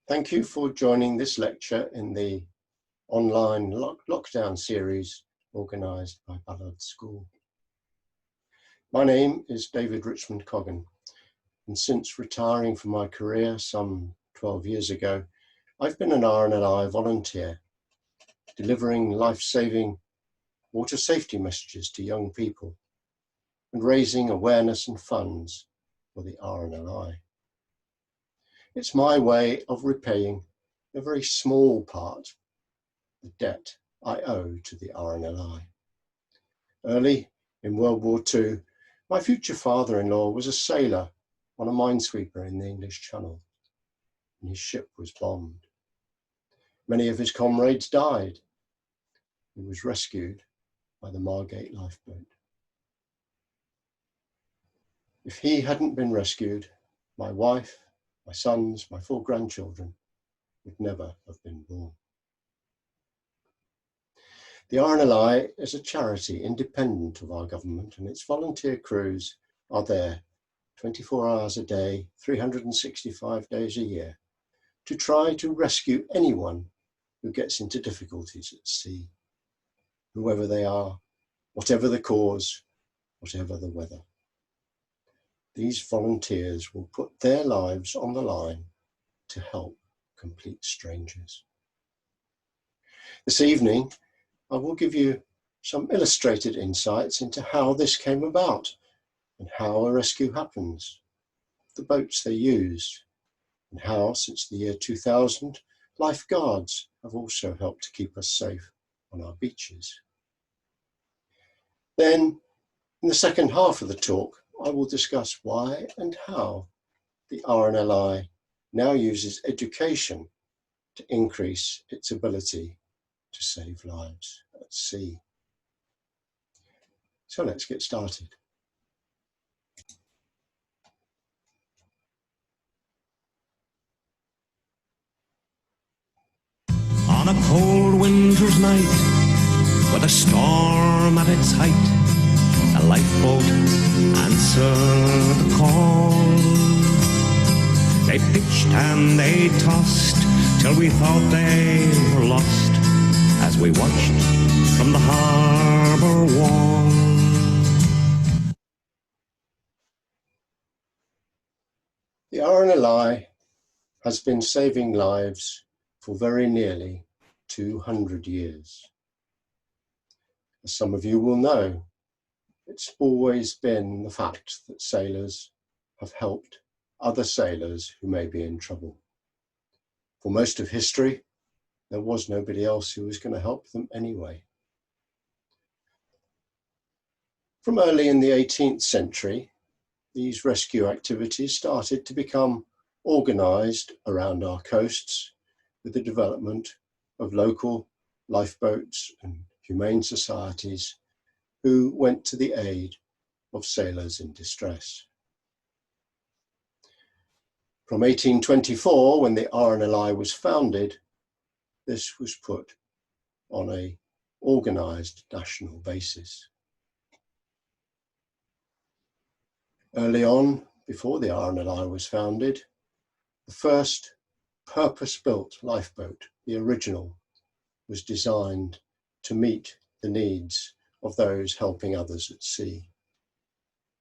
Thank you for joining this lecture in the online lockdown series organised by Ballard School. My name is David Richmond Coggan, and since retiring from my career some 12 years ago, I've been an RNLI volunteer, delivering life-saving water safety messages to young people and raising awareness and funds for the RNLI. It's my way of repaying a very small part of the debt I owe to the RNLI. Early in World War II, my future father-in-law was a sailor on a minesweeper in the English Channel, and his ship was bombed. Many of his comrades died. He was rescued by the Margate lifeboat. If he hadn't been rescued, my wife, my sons, my 4 grandchildren would never have been born. The RNLI is a charity independent of our government, and its volunteer crews are there 24 hours a day, 365 days a year, to try to rescue anyone who gets into difficulties at sea, whoever they are, whatever the cause, whatever the weather. These volunteers will put their lives on the line to help complete strangers. This evening, I will give you some illustrated insights into how this came about and how a rescue happens, the boats they use, and how, since the year 2000, lifeguards have also helped to keep us safe on our beaches. Then, in the second half of the talk, I will discuss why and how the RNLI now uses education to increase its ability to save lives at sea. So let's get started. On a cold winter's night, with a storm at its height, a lifeboat answered the call. They pitched and they tossed till we thought they were lost as we watched from the harbour wall. The RNLI has been saving lives for very nearly 200 years. As some of you will know, it's always been the fact that sailors have helped other sailors who may be in trouble. For most of history, there was nobody else who was going to help them anyway. From early in the 18th century, these rescue activities started to become organised around our coasts with the development of local lifeboats and humane societies who went to the aid of sailors in distress. From 1824, when the RNLI was founded, this was put on an organised national basis. Early on, before the RNLI was founded, the first purpose-built lifeboat, the original, was designed to meet the needs of those helping others at sea.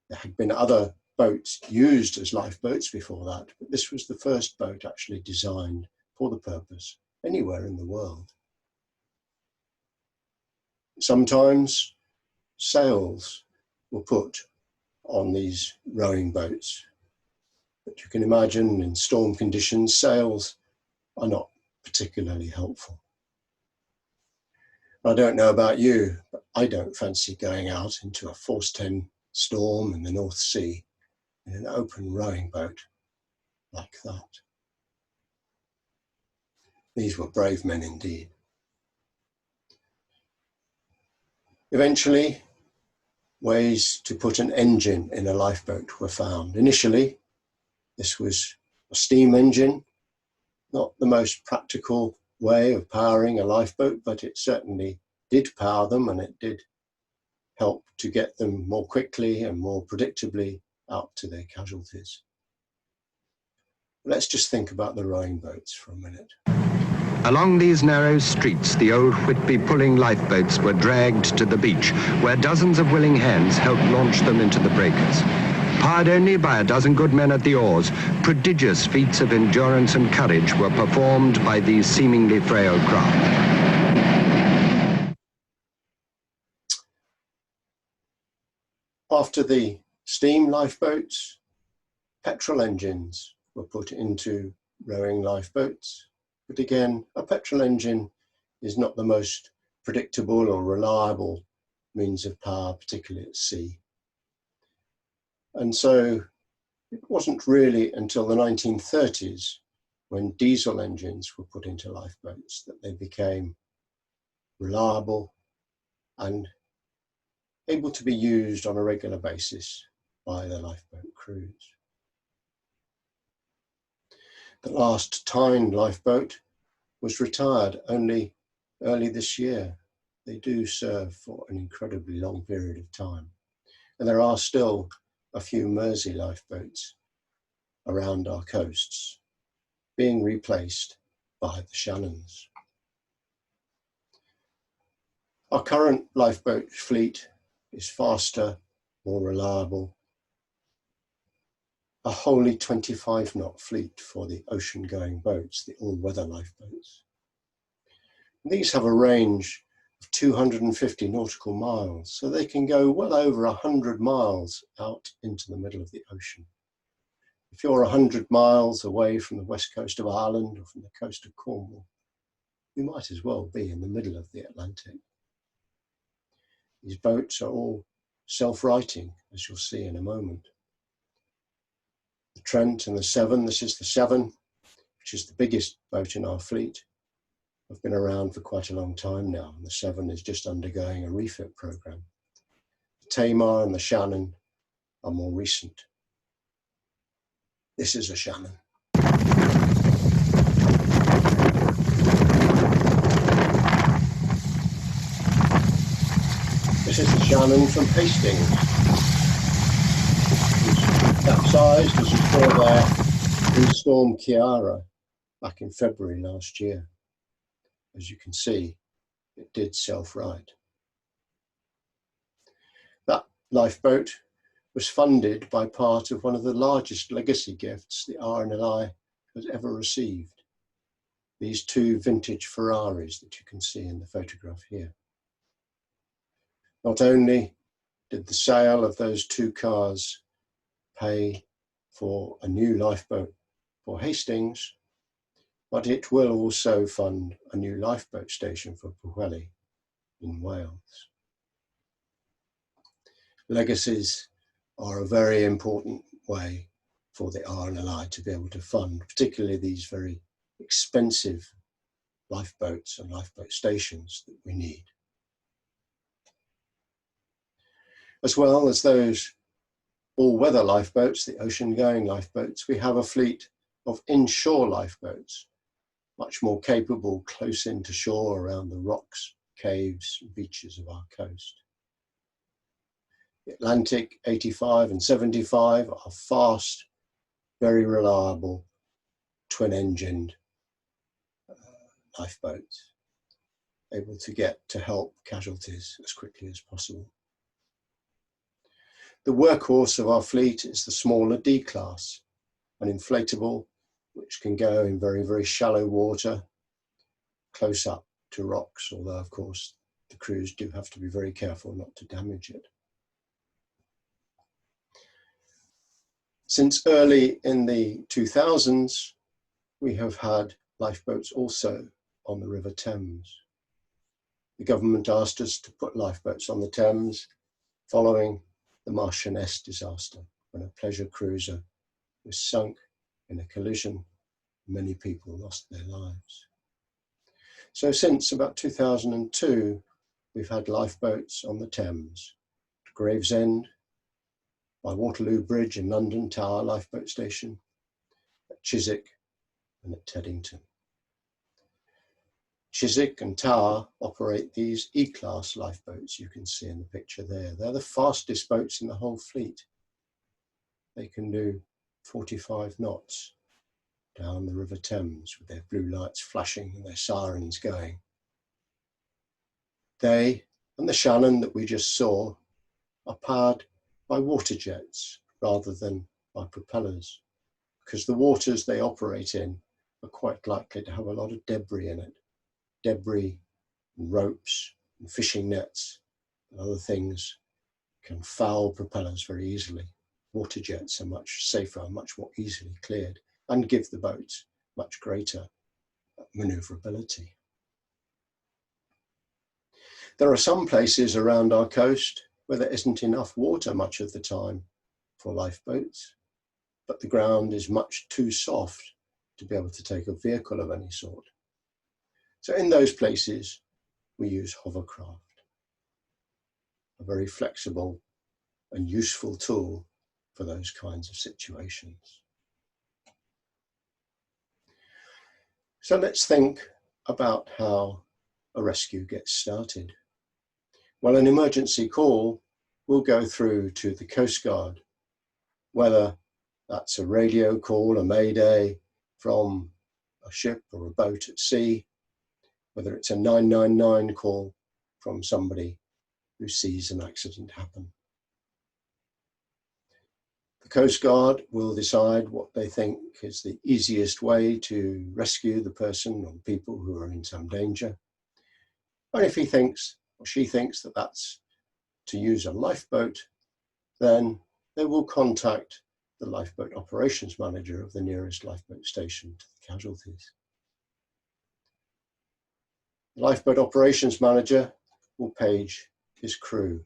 There had been other boats used as lifeboats before that, but this was the first boat actually designed for the purpose anywhere in the world. Sometimes sails were put on these rowing boats, but you can imagine in storm conditions, sails are not particularly helpful. I don't know about you, but I don't fancy going out into a force 10 storm in the North Sea in an open rowing boat like that. These were brave men indeed. Eventually, ways to put an engine in a lifeboat were found. Initially, this was a steam engine, not the most practical way of powering a lifeboat, but it certainly did power them, and it did help to get them more quickly and more predictably out to their casualties. Let's just think about the rowing boats for a minute. Along these narrow streets, the old Whitby pulling lifeboats were dragged to the beach, where dozens of willing hands helped launch them into the breakers. Powered only by a dozen good men at the oars, prodigious feats of endurance and courage were performed by these seemingly frail craft. After the steam lifeboats, petrol engines were put into rowing lifeboats. But again, a petrol engine is not the most predictable or reliable means of power, particularly at sea. And so it wasn't really until the 1930s, when diesel engines were put into lifeboats, that they became reliable and able to be used on a regular basis by the lifeboat crews. The last Tyne lifeboat was retired only early this year. They do serve for an incredibly long period of time. And there are still a few Mersey lifeboats around our coasts being replaced by the Shannons. Our current lifeboat fleet is faster, more reliable, a wholly 25-knot fleet for the ocean-going boats, the all-weather lifeboats. These have a range of 250 nautical miles, so they can go well over 100 miles out into the middle of the ocean. If you're 100 miles away from the west coast of Ireland or from the coast of Cornwall, you might as well be in the middle of the Atlantic. These boats are all self-righting, as you'll see in a moment. The Trent and the Severn, this is the Severn, which is the biggest boat in our fleet, have been around for quite a long time now, and the Severn is just undergoing a refit program. The Tamar and the Shannon are more recent. This is a Shannon. This is the Shannon from Hastings, which capsized, as you saw there, in Storm Ciara back in February last year. As you can see, it did self-right. That lifeboat was funded by part of one of the largest legacy gifts the RNLI has ever received. These two vintage Ferraris that you can see in the photograph here. Not only did the sale of those two cars pay for a new lifeboat for Hastings, but it will also fund a new lifeboat station for Pwllheli in Wales. Legacies are a very important way for the RNLI to be able to fund, particularly these very expensive lifeboats and lifeboat stations that we need. As well as those all-weather lifeboats, the ocean-going lifeboats, we have a fleet of inshore lifeboats, much more capable close into shore around the rocks, caves, and beaches of our coast. The Atlantic 85 and 75 are fast, very reliable, twin-engined lifeboats, able to get to help casualties as quickly as possible. The workhorse of our fleet is the smaller D-class, an inflatable which can go in very, very shallow water, close up to rocks, although of course the crews do have to be very careful not to damage it. Since early in the 2000s, we have had lifeboats also on the River Thames. The government asked us to put lifeboats on the Thames following the Marchioness disaster, when a pleasure cruiser was sunk in a collision. Many people lost their lives. So since about 2002, we've had lifeboats on the Thames, at Gravesend, by Waterloo Bridge in London, Tower Lifeboat Station, at Chiswick and at Teddington. Chiswick and Tower operate these E-class lifeboats you can see in the picture there. They're the fastest boats in the whole fleet. They can do 45 knots down the River Thames with their blue lights flashing and their sirens going. They and the Shannon that we just saw are powered by water jets rather than by propellers, because the waters they operate in are quite likely to have a lot of debris in it. Debris and ropes and fishing nets and other things can foul propellers very easily. Water jets are much safer, much more easily cleared, and give the boats much greater maneuverability. There are some places around our coast where there isn't enough water much of the time for lifeboats, but the ground is much too soft to be able to take a vehicle of any sort. So in those places, we use hovercraft, a very flexible and useful tool for those kinds of situations. So let's think about how a rescue gets started. Well, an emergency call will go through to the Coast Guard, whether that's a radio call, a mayday from a ship or a boat at sea, whether it's a 999 call from somebody who sees an accident happen. The Coast Guard will decide what they think is the easiest way to rescue the person or people who are in some danger. And if he thinks or she thinks that that's to use a lifeboat, then they will contact the lifeboat operations manager of the nearest lifeboat station to the casualties. The lifeboat operations manager will page his crew.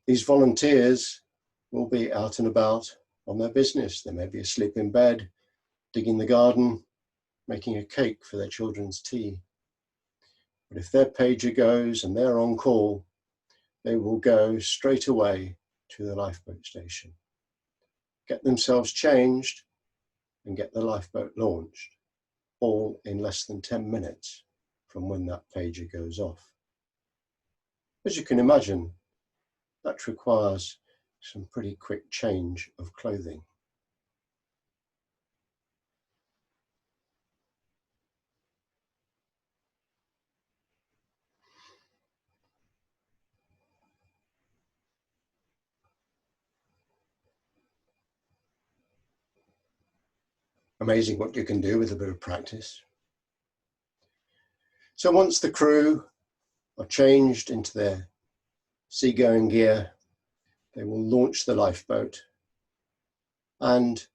These volunteers will be out and about on their business. They may be asleep in bed, digging the garden, making a cake for their children's tea. But if their pager goes and they're on call, they will go straight away to the lifeboat station, get themselves changed and get the lifeboat launched, all in less than 10 minutes from when that pager goes off. As you can imagine, that requires some pretty quick change of clothing. Amazing what you can do with a bit of practice. So once the crew are changed into their seagoing gear, they will launch the lifeboat and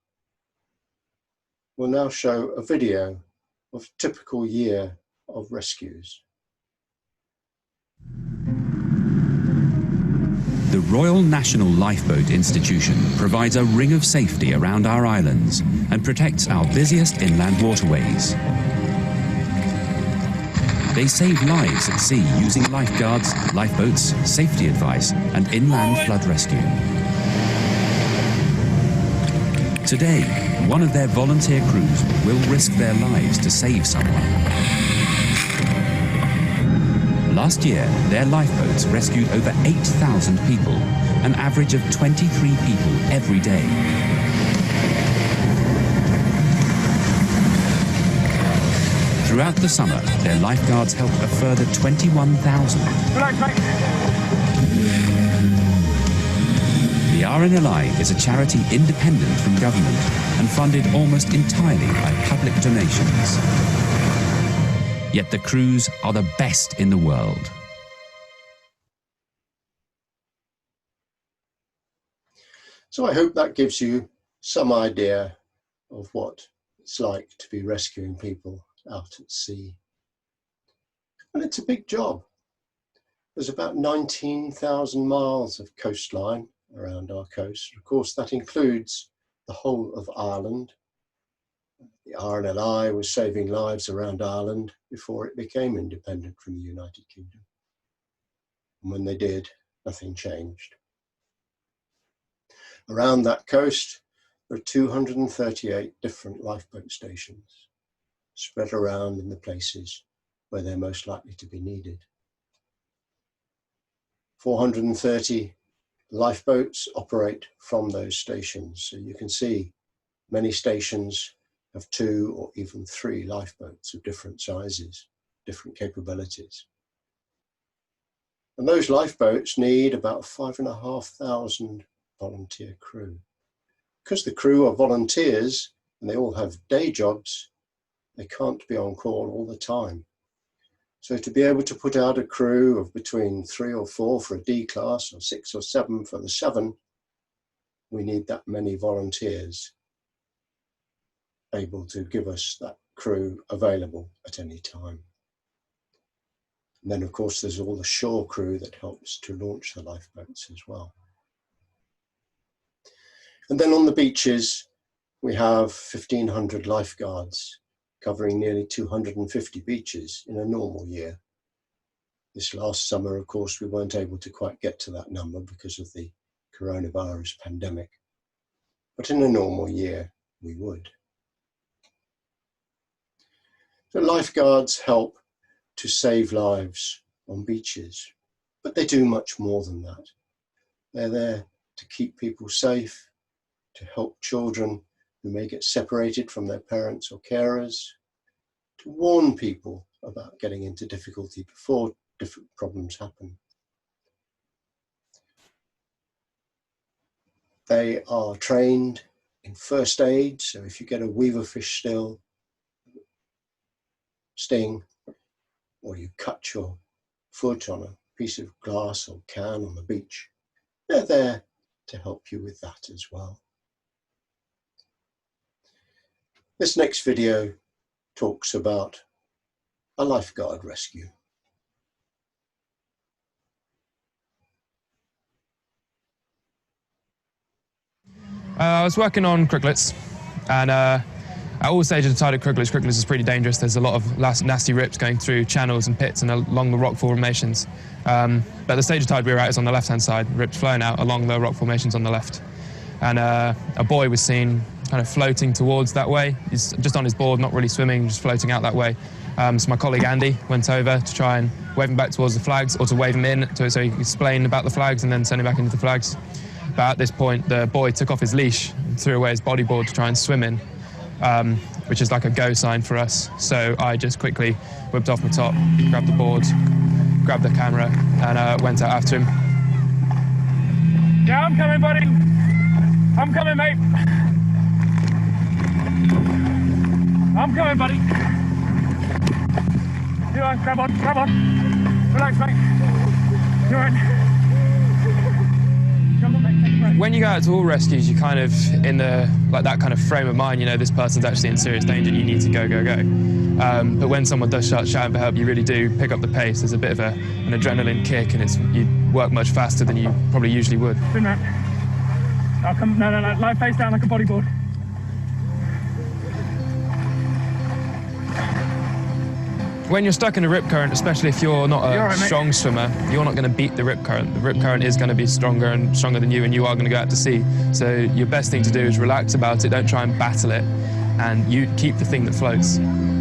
will now show a video of a typical year of rescues. The Royal National Lifeboat Institution provides a ring of safety around our islands and protects our busiest inland waterways. They save lives at sea using lifeguards, lifeboats, safety advice, and inland flood rescue. Today, one of their volunteer crews will risk their lives to save someone. Last year, their lifeboats rescued over 8,000 people, an average of 23 people every day. Throughout the summer, their lifeguards helped a further 21,000. The RNLI is a charity independent from government and funded almost entirely by public donations. Yet the crews are the best in the world. So I hope that gives you some idea of what it's like to be rescuing people out at sea. And it's a big job. There's about 19,000 miles of coastline around our coast. Of course, that includes the whole of Ireland. The RNLI was saving lives around Ireland before it became independent from the United Kingdom. And when they did, nothing changed. Around that coast, there are 238 different lifeboat stations, spread around in the places where they're most likely to be needed. 430 lifeboats operate from those stations. So you can see many stations have 2 or even 3 lifeboats of different sizes, different capabilities. And those lifeboats need about 5,500 volunteer crew. Because the crew are volunteers and they all have day jobs, they can't be on call all the time. So to be able to put out a crew of between 3 or 4 for a D class or 6 or 7 for the 7, we need that many volunteers able to give us that crew available at any time. And then of course there's all the shore crew that helps to launch the lifeboats as well. And then on the beaches, we have 1,500 lifeguards covering nearly 250 beaches in a normal year. This last summer, of course, we weren't able to quite get to that number because of the coronavirus pandemic. But in a normal year, we would. The lifeguards help to save lives on beaches, but they do much more than that. They're there to keep people safe, to help children who may get separated from their parents or carers, to warn people about getting into difficulty before different problems happen. They are trained in first aid, so if you get a weaverfish sting, or you cut your foot on a piece of glass or can on the beach, they're there to help you with that as well. This next video talks about a lifeguard rescue. I was working on crooklets, and at all stages of the tide of crooklets is pretty dangerous. There's a lot of nasty rips going through channels and pits and along the rock formations. But the stage of tide we were at is on the left-hand side, rips flowing out along the rock formations on the left. And a boy was seen kind of floating towards that way. He's just on his board, not really swimming, just floating out that way. So my colleague Andy went over to try and wave him back towards the flags, or to wave him in so he could explain about the flags and then send him back into the flags. But at this point, the boy took off his leash and threw away his bodyboard to try and swim in, which is like a go sign for us. So I just quickly whipped off my top, grabbed the board, grabbed the camera, and went out after him. Yeah, I'm coming, buddy. I'm coming, mate. I'm coming, buddy. You on, grab on. Relax, mate. You're in. When you go out to all rescues, you're kind of in the that kind of frame of mind. You know, this person's actually in serious danger. You need to go. But when someone does start shouting for help, you really do pick up the pace. There's a bit of an adrenaline kick, and you work much faster than you probably usually would. Spin round. I'll come. No. Lie face down like a bodyboard. When you're stuck in a rip current, especially if you're not a strong swimmer, you're not going to beat the rip current. The rip current is going to be stronger and stronger than you, and you are going to go out to sea. So your best thing to do is relax about it, don't try and battle it, and you keep the thing that floats.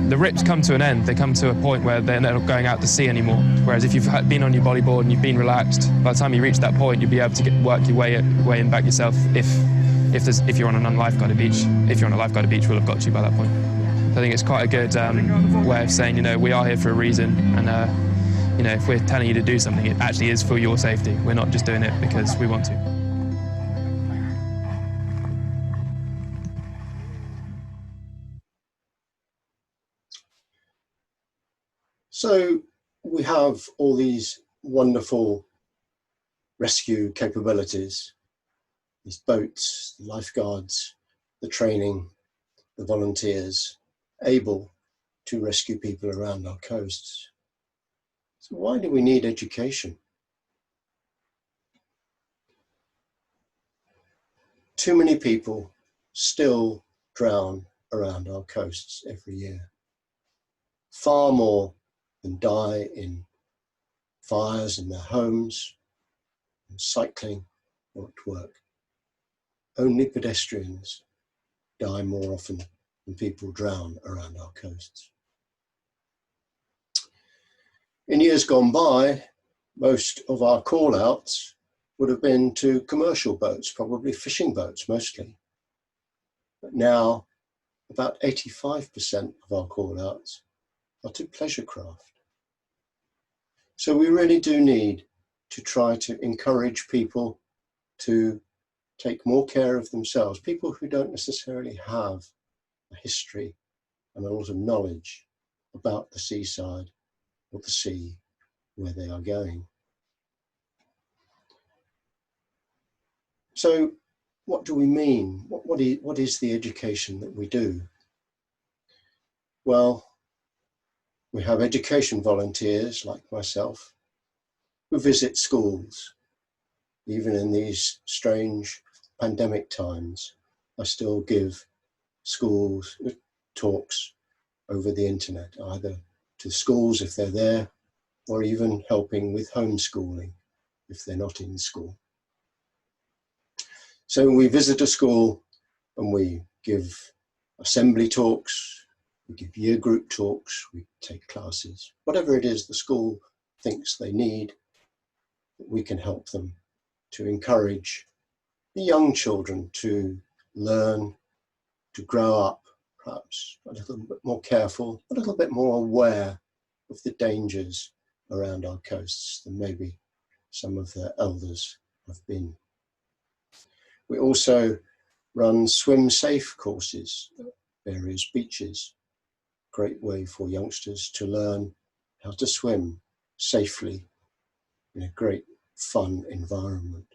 The rips come to an end. They come to a point where they're not going out to sea anymore. Whereas if you've been on your bodyboard and you've been relaxed, by the time you reach that point, you'll be able to work your way in back yourself if you're on an unlifeguarded beach. If you're on a lifeguarded beach, we'll have got you by that point. I think it's quite a good way of saying, you know, we are here for a reason, and you know, if we're telling you to do something, it actually is for your safety. We're not just doing it because we want to. So we have all these wonderful rescue capabilities, these boats, the lifeguards, the training, the volunteers, able to rescue people around our coasts. So why do we need education? Too many people still drown around our coasts every year. Far more than die in fires in their homes, in cycling, or at work. Only pedestrians die more often than people drown around our coasts. In years gone by, most of our call-outs would have been to commercial boats, probably fishing boats mostly. But now about 85% of our call-outs are to pleasure craft. So we really do need to try to encourage people to take more care of themselves, people who don't necessarily have a history and a lot of knowledge about the seaside or the sea where they are going. So what do we mean? What is the education that we do? Well, we have education volunteers like myself who visit schools. Even in these strange pandemic times, I still give schools talks over the internet, either to schools if they're there, or even helping with homeschooling if they're not in school. So we visit a school and we give assembly talks, we give year group talks, we take classes, whatever it is the school thinks they need, we can help them to encourage the young children to learn, to grow up, perhaps a little bit more careful, a little bit more aware of the dangers around our coasts than maybe some of their elders have been. We also run swim safe courses at various beaches. Great way for youngsters to learn how to swim safely in a great fun environment.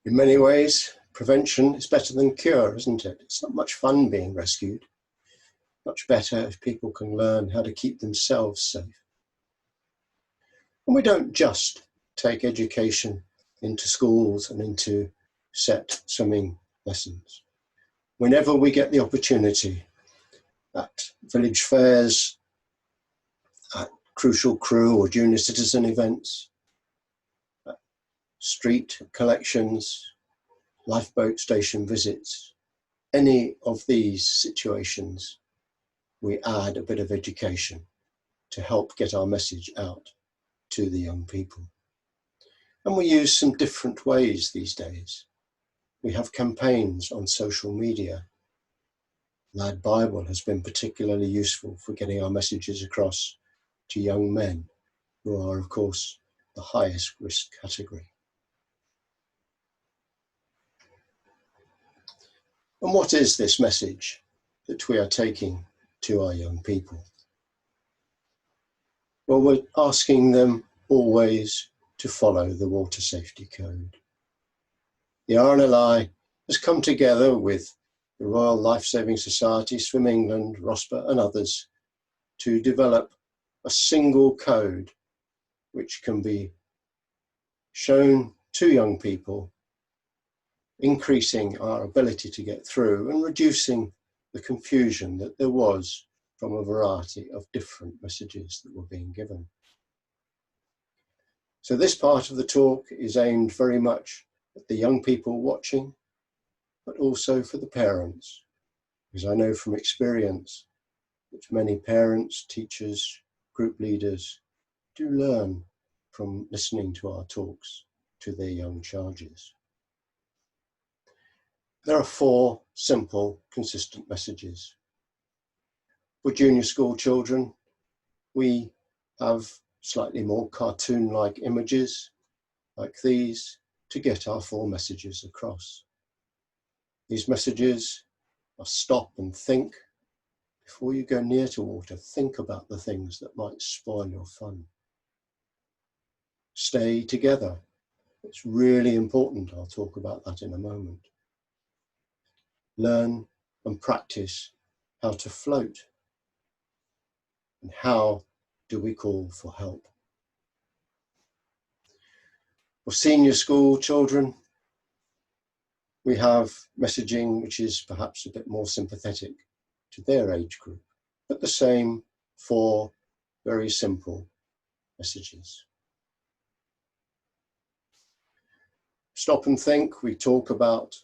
In many ways, prevention is better than cure, isn't it? It's not much fun being rescued. Much better if people can learn how to keep themselves safe. And we don't just take education into schools and into set swimming lessons. Whenever we get the opportunity, at village fairs, at crucial crew or junior citizen events, street collections, lifeboat station visits, any of these situations, we add a bit of education to help get our message out to the young people. And we use some different ways these days. We have campaigns on social media. Lad Bible has been particularly useful for getting our messages across to young men, who are, of course, the highest risk category. And what is this message that we are taking to our young people? Well, we're asking them always to follow the Water Safety Code. The RNLI has come together with the Royal Lifesaving Society, Swim England, ROSPA and others to develop a single code which can be shown to young people, increasing our ability to get through and reducing the confusion that there was from a variety of different messages that were being given. So this part of the talk is aimed very much at the young people watching, but also for the parents, because I know from experience that many parents, teachers, group leaders do learn from listening to our talks to their young charges. There are 4 simple, consistent messages. For junior school children, we have slightly more cartoon-like images like these to get our 4 messages across. These messages are stop and think, Before you go near to water, think about the things that might spoil your fun. Stay together. It's really important. I'll talk about that in a moment. Learn and practice how to float. And how do we call for help? For senior school children, we have messaging which is perhaps a bit more sympathetic to their age group, but the same for very simple messages. Stop and think. We talk about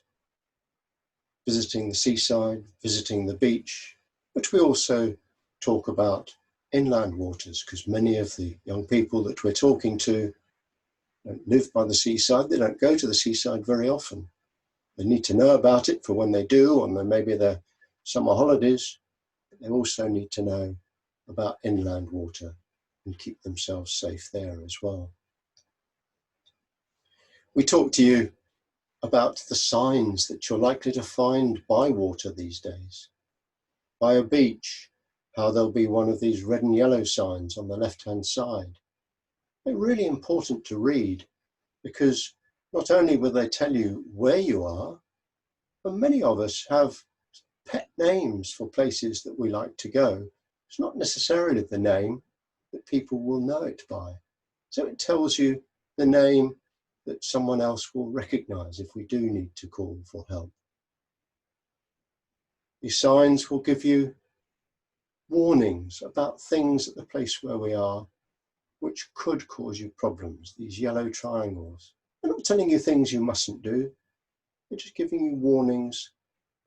visiting the seaside, visiting the beach, but we also talk about inland waters, because many of the young people that we're talking to don't live by the seaside. They don't go to the seaside very often. They need to know about it for when they do, on maybe their summer holidays. But they also need to know about inland water and keep themselves safe there as well. We talk to you about the signs that you're likely to find by water these days. By a beach, how there'll be one of these red and yellow signs on the left-hand side. They're really important to read, because not only will they tell you where you are, but many of us have pet names for places that we like to go. It's not necessarily the name that people will know it by. So it tells you the name that someone else will recognize if we do need to call for help. These signs will give you warnings about things at the place where we are which could cause you problems, these yellow triangles. They're not telling you things you mustn't do, they're just giving you warnings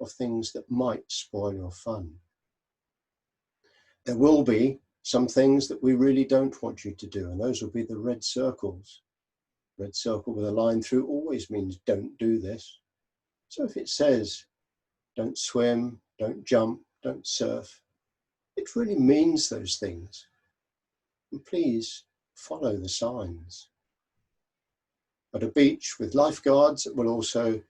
of things that might spoil your fun. There will be some things that we really don't want you to do, and those will be the red circles. Red circle with a line through always means don't do this. So if it says don't swim, don't jump, don't surf, it really means those things. And please follow the signs. At a beach with lifeguards, it will also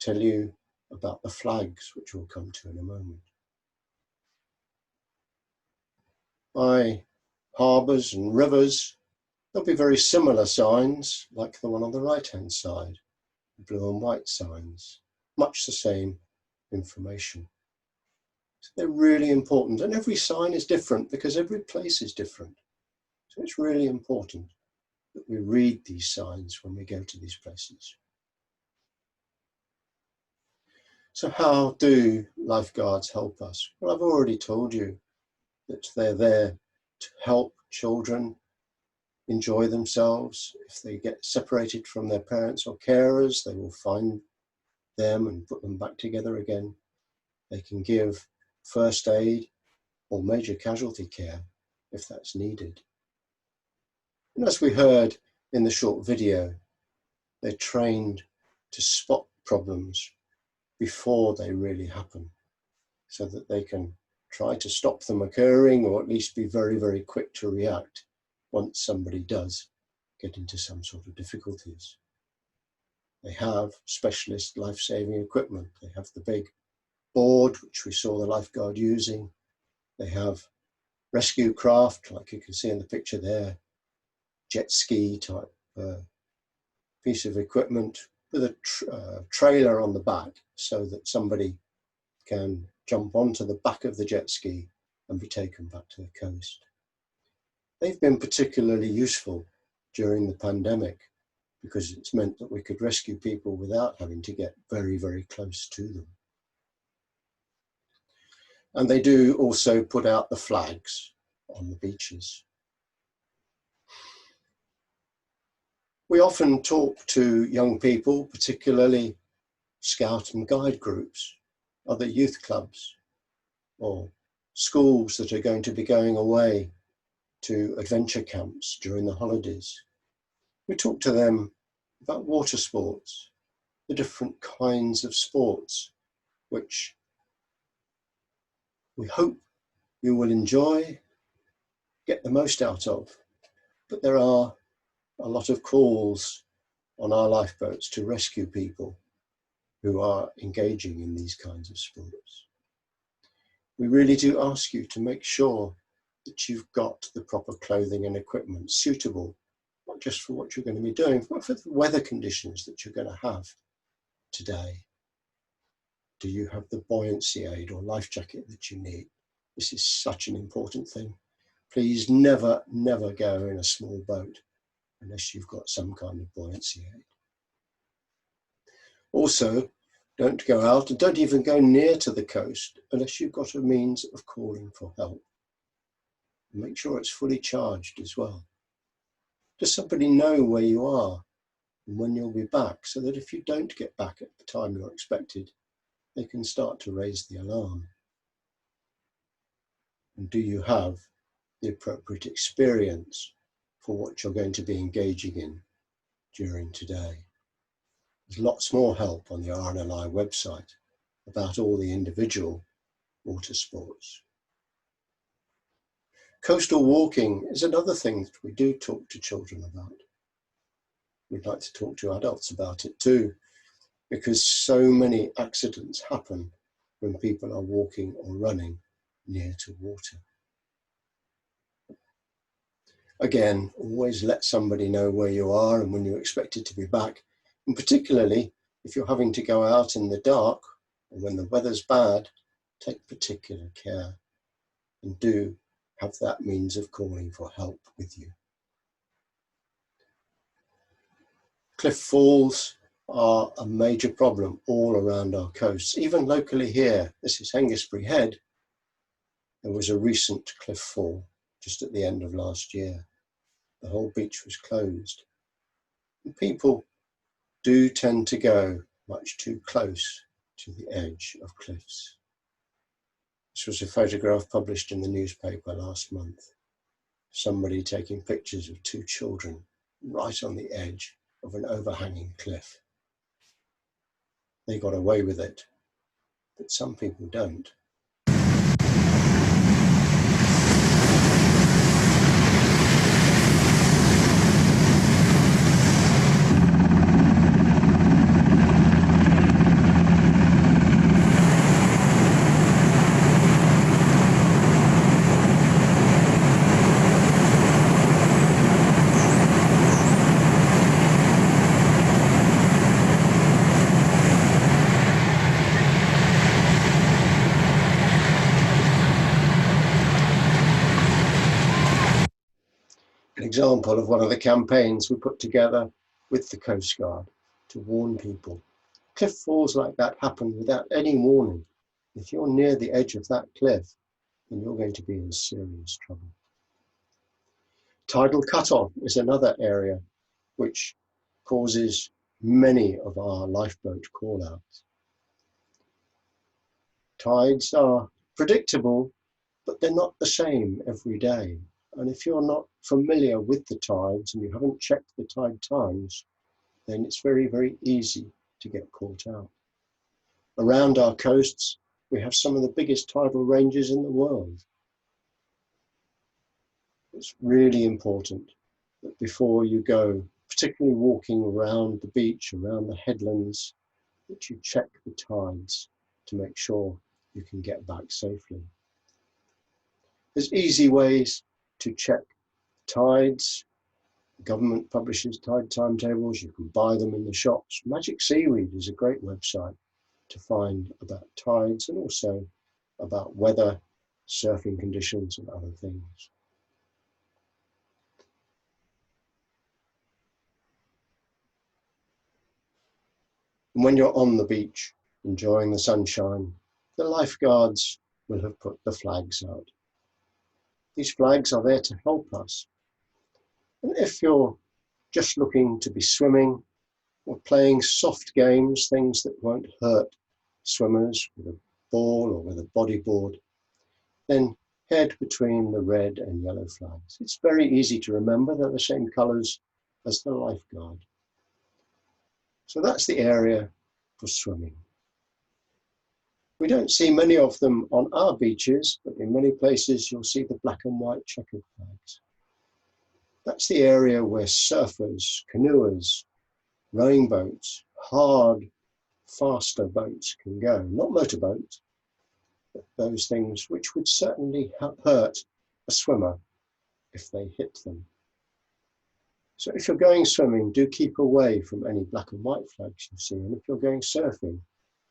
tell you about the flags, which we'll come to in a moment. By harbours and rivers, there'll be very similar signs like the one on the right-hand side, blue and white signs, much the same information. So they're really important, and every sign is different because every place is different. So it's really important that we read these signs when we go to these places. So how do lifeguards help us? Well, I've already told you that they're there to help children enjoy themselves. If they get separated from their parents or carers, they will find them and put them back together again. They can give first aid or major casualty care if that's needed. And as we heard in the short video, they're trained to spot problems before they really happen, so that they can try to stop them occurring, or at least be very, very quick to react once somebody does get into some sort of difficulties. They have specialist life-saving equipment. They have the big board, which we saw the lifeguard using. They have rescue craft, like you can see in the picture there, jet ski type piece of equipment with a trailer on the back, so that somebody can jump onto the back of the jet ski and be taken back to the coast. They've been particularly useful during the pandemic because it's meant that we could rescue people without having to get very, very close to them. And they do also put out the flags on the beaches. We often talk to young people, particularly scout and guide groups, other youth clubs, or schools that are going to be going away to adventure camps during the holidays. We talk to them about water sports, the different kinds of sports, which we hope you will enjoy, get the most out of. But there are a lot of calls on our lifeboats to rescue people who are engaging in these kinds of sports. we really do ask you to make sure that you've got the proper clothing and equipment suitable, not just for what you're going to be doing, but for the weather conditions that you're going to have today. Do you have the buoyancy aid or life jacket that you need? This is such an important thing. Please never, never go in a small boat unless you've got some kind of buoyancy aid. Also, don't go out and don't even go near to the coast unless you've got a means of calling for help. Make sure it's fully charged as well. Does somebody know where you are and when you'll be back, so that if you don't get back at the time you're expected, they can start to raise the alarm? And do you have the appropriate experience for what you're going to be engaging in during today? There's lots more help on the RNLI website about all the individual water sports. Coastal walking is another thing that we do talk to children about. We'd like to talk to adults about it too, because so many accidents happen when people are walking or running near to water. Again, always let somebody know where you are and when you're expected to be back, and particularly if you're having to go out in the dark or when the weather's bad, take particular care and do have that means of calling for help with you. Cliff falls are a major problem all around our coasts, even locally here. This is Hengistbury Head. There was a recent cliff fall just at the end of last year. The whole beach was closed. And people do tend to go much too close to the edge of cliffs. This was a photograph published in the newspaper last month. Somebody taking pictures of two children right on the edge of an overhanging cliff. They got away with it, but some people don't. An example of one of the campaigns we put together with the Coast Guard to warn people. Cliff falls like that happen without any warning. If you're near the edge of that cliff, then you're going to be in serious trouble. Tidal cutoff is another area which causes many of our lifeboat call-outs. Tides are predictable, but they're not the same every day. And if you're not familiar with the tides and you haven't checked the tide times, then it's very, very easy to get caught out. Around our coasts, we have some of the biggest tidal ranges in the world. It's really important that before you go, particularly walking around the beach, around the headlands, that you check the tides to make sure you can get back safely. There's easy ways to check tides. The government publishes tide timetables. You can buy them in the shops. Magic Seaweed is a great website to find about tides and also about weather, surfing conditions and other things. And when you're on the beach, enjoying the sunshine, the lifeguards will have put the flags out. These flags are there to help us. And if you're just looking to be swimming or playing soft games, things that won't hurt swimmers with a ball or with a bodyboard, then head between the red and yellow flags. It's very easy to remember. They're the same colours as the lifeguard. So that's the area for swimming. We don't see many of them on our beaches, but in many places you'll see the black and white checkered flags. That's the area where surfers, canoers, rowing boats, hard, faster boats can go, not motorboats, those things which would certainly hurt a swimmer if they hit them. So if you're going swimming, do keep away from any black and white flags you see. And if you're going surfing,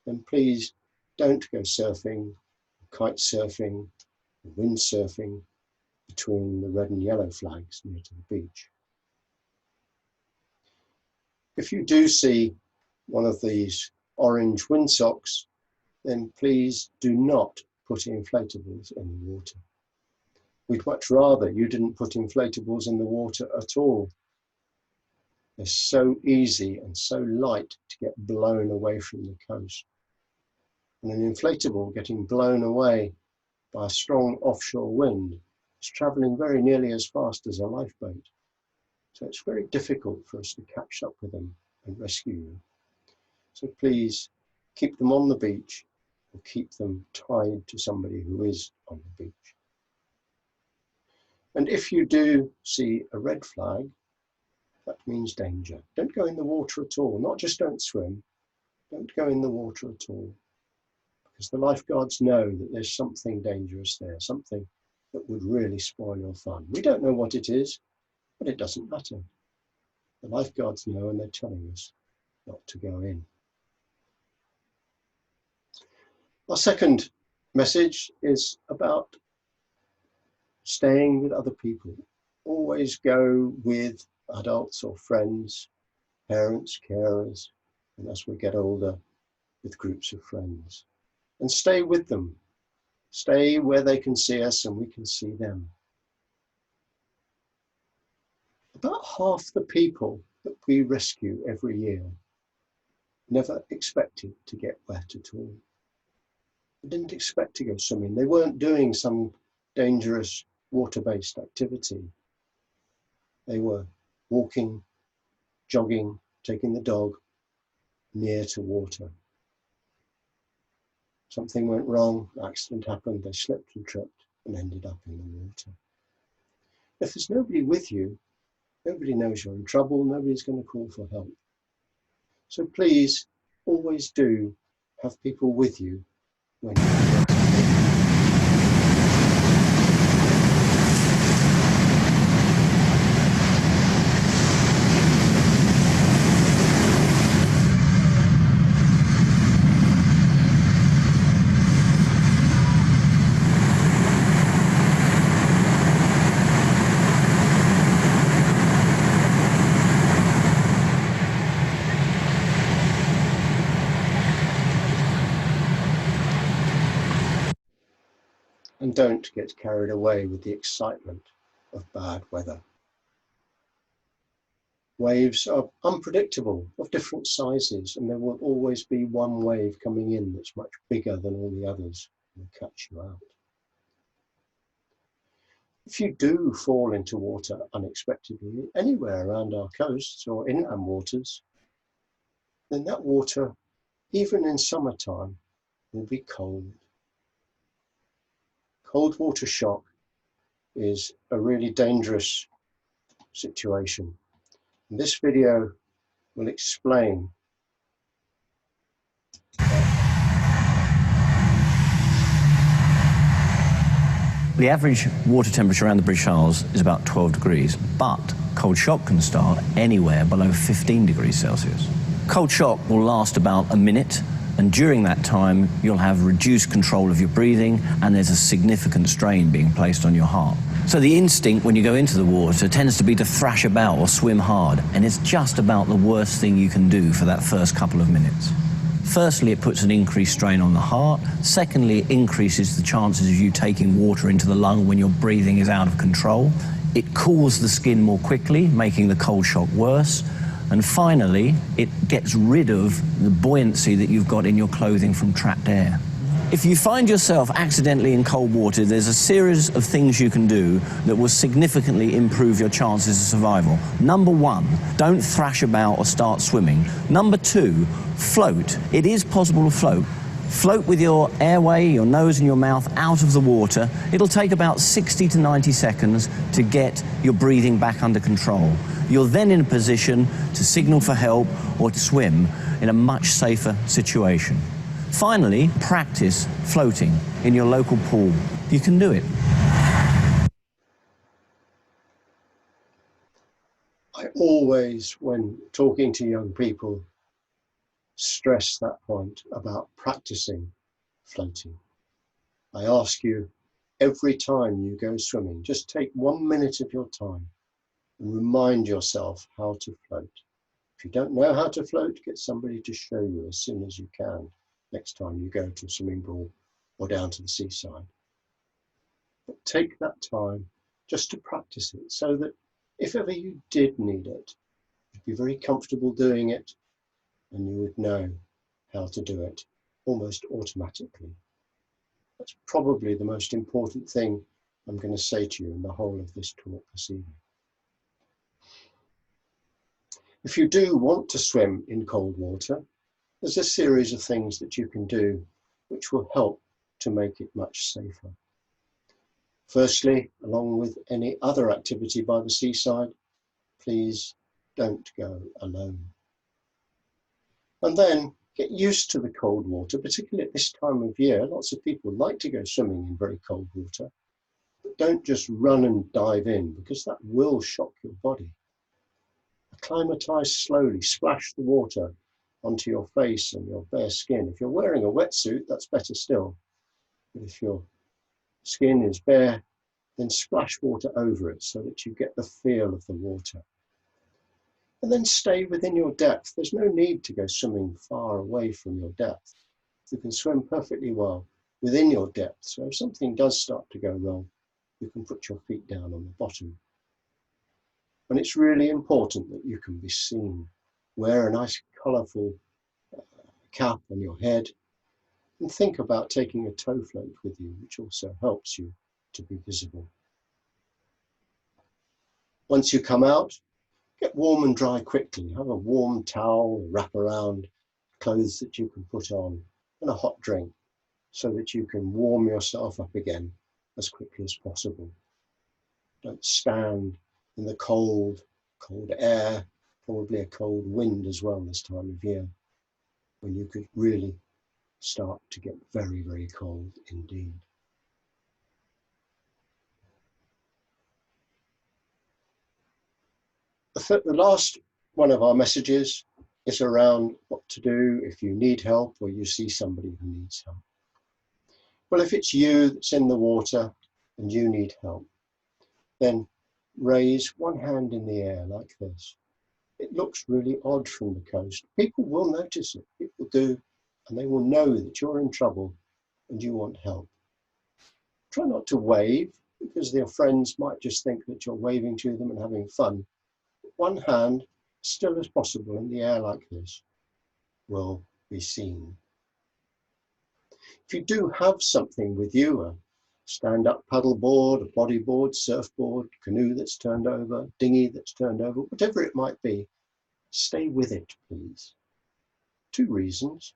then please don't go surfing, kite surfing, windsurfing between the red and yellow flags near to the beach. If you do see one of these orange windsocks, then please do not put inflatables in the water. We'd much rather you didn't put inflatables in the water at all. They're so easy and so light to get blown away from the coast. And an inflatable getting blown away by a strong offshore wind is traveling very nearly as fast as a lifeboat. So it's very difficult for us to catch up with them and rescue you. So please keep them on the beach or keep them tied to somebody who is on the beach. And if you do see a red flag, that means danger. Don't go in the water at all. Not just don't swim, don't go in the water at all. Because the lifeguards know that there's something dangerous there, something that would really spoil your fun. We don't know what it is, but it doesn't matter. The lifeguards know and they're telling us not to go in. Our second message is about staying with other people. Always go with adults or friends, parents, carers, and as we get older, with groups of friends. And stay with them. Stay where they can see us and we can see them. About half the people that we rescue every year never expected to get wet at all. They didn't expect to go swimming. They weren't doing some dangerous water-based activity. They were walking, jogging, taking the dog near to water. Something went wrong, an accident happened, they slipped and tripped and ended up in the water. If there's nobody with you, nobody knows you're in trouble, nobody's going to call for help. So please, always do have people with you when you're and don't get carried away with the excitement of bad weather. Waves are unpredictable, of different sizes, and there will always be one wave coming in that's much bigger than all the others and will catch you out. If you do fall into water unexpectedly, anywhere around our coasts or inland waters, then that water, even in summertime, will be cold. Cold water shock is a really dangerous situation. And this video will explain The average water temperature around the British Isles is about 12 degrees, but cold shock can start anywhere below 15 degrees Celsius. Cold shock will last about a minute, and during that time you'll have reduced control of your breathing and there's a significant strain being placed on your heart. So the instinct when you go into the water tends to be to thrash about or swim hard, and it's just about the worst thing you can do for that first couple of minutes. Firstly, it puts an increased strain on the heart. Secondly, it increases the chances of you taking water into the lung when your breathing is out of control. It cools the skin more quickly, making the cold shock worse. And finally, it gets rid of the buoyancy that you've got in your clothing from trapped air. If you find yourself accidentally in cold water, there's a series of things you can do that will significantly improve your chances of survival. Number one, don't thrash about or start swimming. Number two, float. It is possible to float. Float with your airway, your nose and your mouth out of the water. It'll take about 60 to 90 seconds to get your breathing back under control. You're then in a position to signal for help or to swim in a much safer situation. Finally, practice floating in your local pool. You can do it. I always, when talking to young people, stress that point about practicing floating. I ask you, every time you go swimming, just take 1 minute of your time and remind yourself how to float. If you don't know how to float, get somebody to show you as soon as you can next time you go to a swimming pool or down to the seaside. But take that time just to practice it so that if ever you did need it, you'd be very comfortable doing it and you would know how to do it almost automatically. That's probably the most important thing I'm going to say to you in the whole of this talk this evening. If you do want to swim in cold water, there's a series of things that you can do which will help to make it much safer. Firstly, along with any other activity by the seaside, please don't go alone. And then get used to the cold water, particularly at this time of year. Lots of people like to go swimming in very cold water, but don't just run and dive in because that will shock your body. Acclimatise slowly, splash the water onto your face and your bare skin. If you're wearing a wetsuit, that's better still. But if your skin is bare, then splash water over it so that you get the feel of the water. And then stay within your depth. There's no need to go swimming far away from your depth. You can swim perfectly well within your depth. So if something does start to go wrong, you can put your feet down on the bottom. And it's really important that you can be seen. Wear a nice colourful cap on your head and think about taking a tow float with you, which also helps you to be visible. Once you come out, get warm and dry quickly. Have a warm towel, wrap around, clothes that you can put on, and a hot drink so that you can warm yourself up again as quickly as possible. Don't stand in the cold air, probably a cold wind as well this time of year, when you could really start to get very, very cold indeed. The last one of our messages is around what to do if you need help or you see somebody who needs help. Well, if it's you that's in the water and you need help, then raise one hand in the air like this. It looks really odd from the coast. People will notice it, people do, and they will know that you're in trouble and you want help. Try not to wave because their friends might just think that you're waving to them and having fun. One hand, still as possible in the air like this, will be seen. If you do have something with you, a stand-up paddleboard, a bodyboard, surfboard, canoe that's turned over, dinghy that's turned over, whatever it might be, stay with it, please. 2 reasons.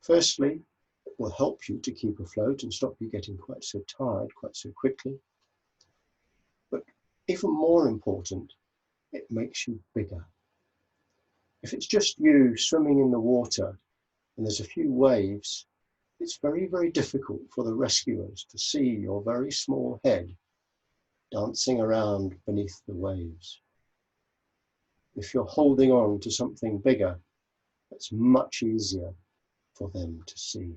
Firstly, it will help you to keep afloat and stop you getting quite so tired quite so quickly. But even more important, it makes you bigger. If it's just you swimming in the water and there's a few waves, it's very, very difficult for the rescuers to see your very small head dancing around beneath the waves. If you're holding on to something bigger, it's much easier for them to see.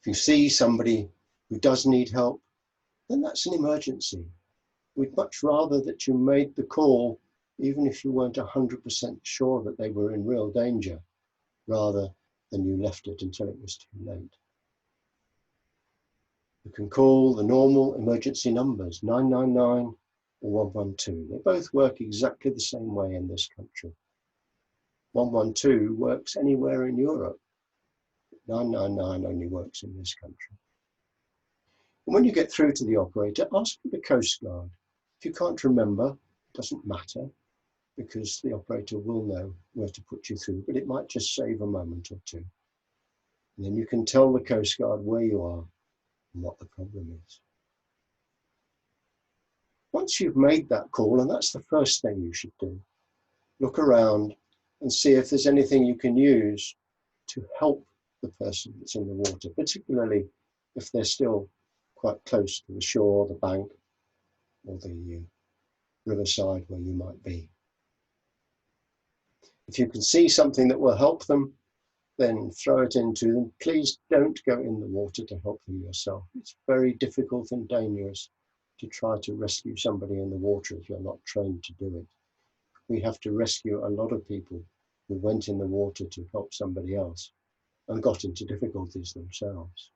If you see somebody who does need help, then that's an emergency. We'd much rather that you made the call, even if you weren't 100% sure that they were in real danger, rather than you left it until it was too late. You can call the normal emergency numbers, 999 or 112. They both work exactly the same way in this country. 112 works anywhere in Europe. 999 only works in this country. And when you get through to the operator, ask for the Coast Guard. If you can't remember, it doesn't matter, because the operator will know where to put you through, but it might just save a moment or two. And then you can tell the Coast Guard where you are and what the problem is. Once you've made that call, and that's the first thing you should do, look around and see if there's anything you can use to help the person that's in the water, particularly if they're still quite close to the shore, the bank, or the riverside where you might be. If you can see something that will help them, then throw it into them. Please don't go in the water to help them yourself. It's very difficult and dangerous to try to rescue somebody in the water if you're not trained to do it. We have to rescue a lot of people who went in the water to help somebody else and got into difficulties themselves.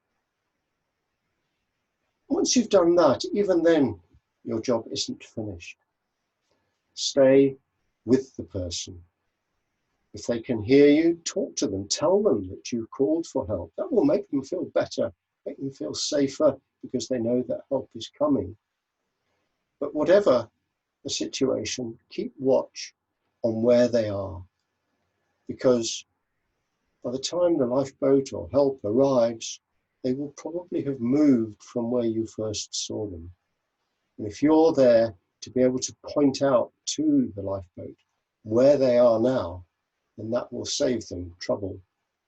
Once you've done that, even then, your job isn't finished. Stay with the person. If they can hear you, talk to them, tell them that you called for help. That will make them feel better, make them feel safer because they know that help is coming. But whatever the situation, keep watch on where they are, because by the time the lifeboat or help arrives, they will probably have moved from where you first saw them. And if you're there to be able to point out to the lifeboat where they are now, then that will save them trouble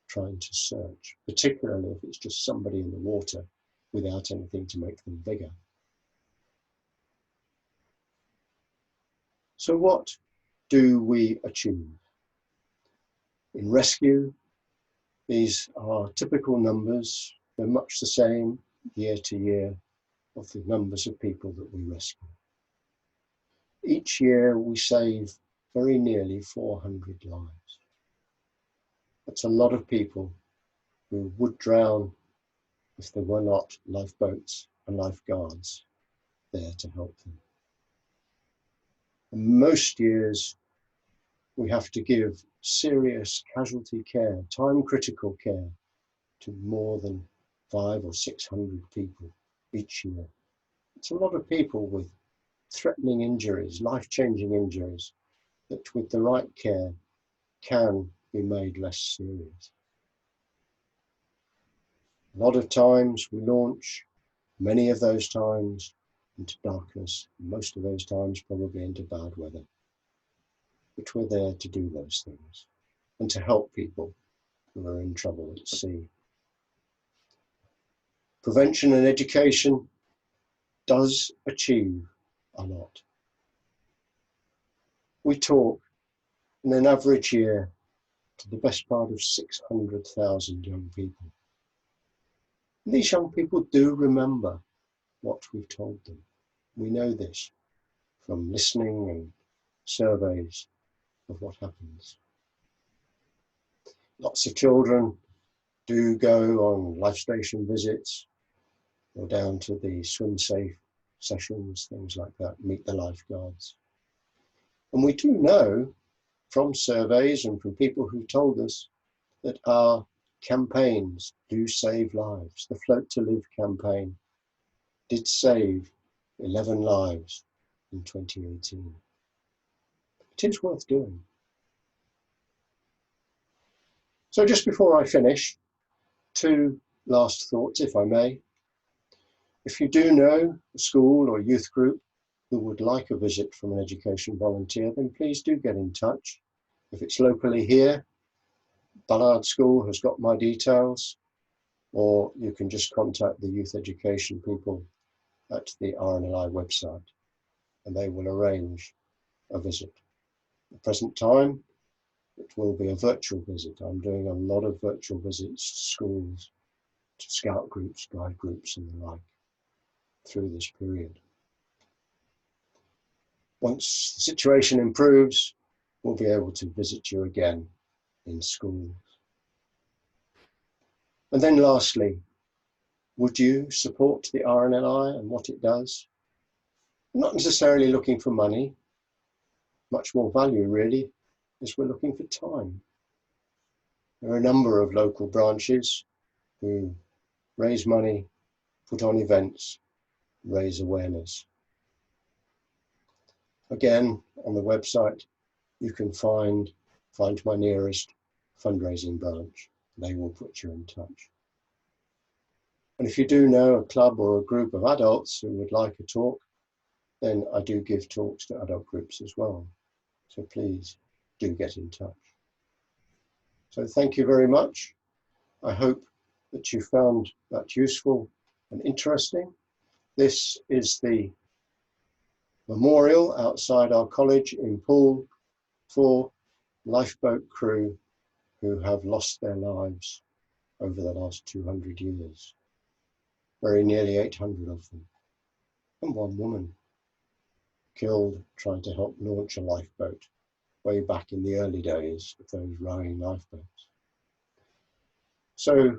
trying to search, particularly if it's just somebody in the water without anything to make them bigger. So what do we achieve? In rescue, these are typical numbers. They're much the same year to year of the numbers of people that we rescue. Each year we save very nearly 400 lives. That's a lot of people who would drown if there were not lifeboats and lifeguards there to help them. And most years we have to give serious casualty care, time-critical care, to more than 500 or 600 people each year. It's a lot of people with threatening injuries, life-changing injuries, that with the right care can be made less serious. A lot of times we launch, many of those times into darkness, most of those times probably into bad weather. But we're there to do those things and to help people who are in trouble at sea. Prevention and education does achieve a lot. We talk in an average year to the best part of 600,000 young people. And these young people do remember what we've told them. We know this from listening and surveys of what happens. Lots of children do go on life station visits or down to the swim safe sessions, things like that, meet the lifeguards. And we do know from surveys and from people who told us that our campaigns do save lives. The Float to Live campaign did save 11 lives in 2018. It is worth doing. So just before I finish, 2 last thoughts, if I may. If you do know a school or youth group who would like a visit from an education volunteer, then please do get in touch. If it's locally here, Ballard School has got my details, or you can just contact the youth education people at the RNLI website, and they will arrange a visit. At the present time, it will be a virtual visit. I'm doing a lot of virtual visits to schools, to scout groups, guide groups, and the like through this period. Once the situation improves, we'll be able to visit you again in schools. And then lastly, would you support the RNLI and what it does? Not necessarily looking for money, much more value really, is we're looking for time. There are a number of local branches who raise money, put on events, raise awareness. Again, on the website, you can find my nearest fundraising branch. They will put you in touch. And if you do know a club or a group of adults who would like a talk, then I do give talks to adult groups as well. So please do get in touch. So thank you very much. I hope that you found that useful and interesting. This is the memorial outside our college in Poole for lifeboat crew who have lost their lives over the last 200 years. Very nearly 800 of them. And one woman killed trying to help launch a lifeboat way back in the early days of those rowing lifeboats. So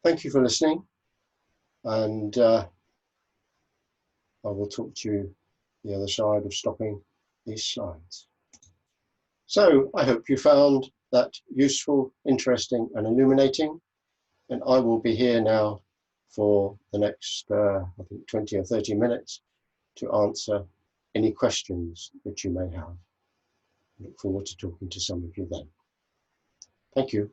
thank you for listening, and I will talk to you the other side of stopping these slides. So I hope you found that useful, interesting and illuminating, and I will be here now for the next, I think 20 or 30 minutes to answer any questions that you may have. I look forward to talking to some of you then. Thank you.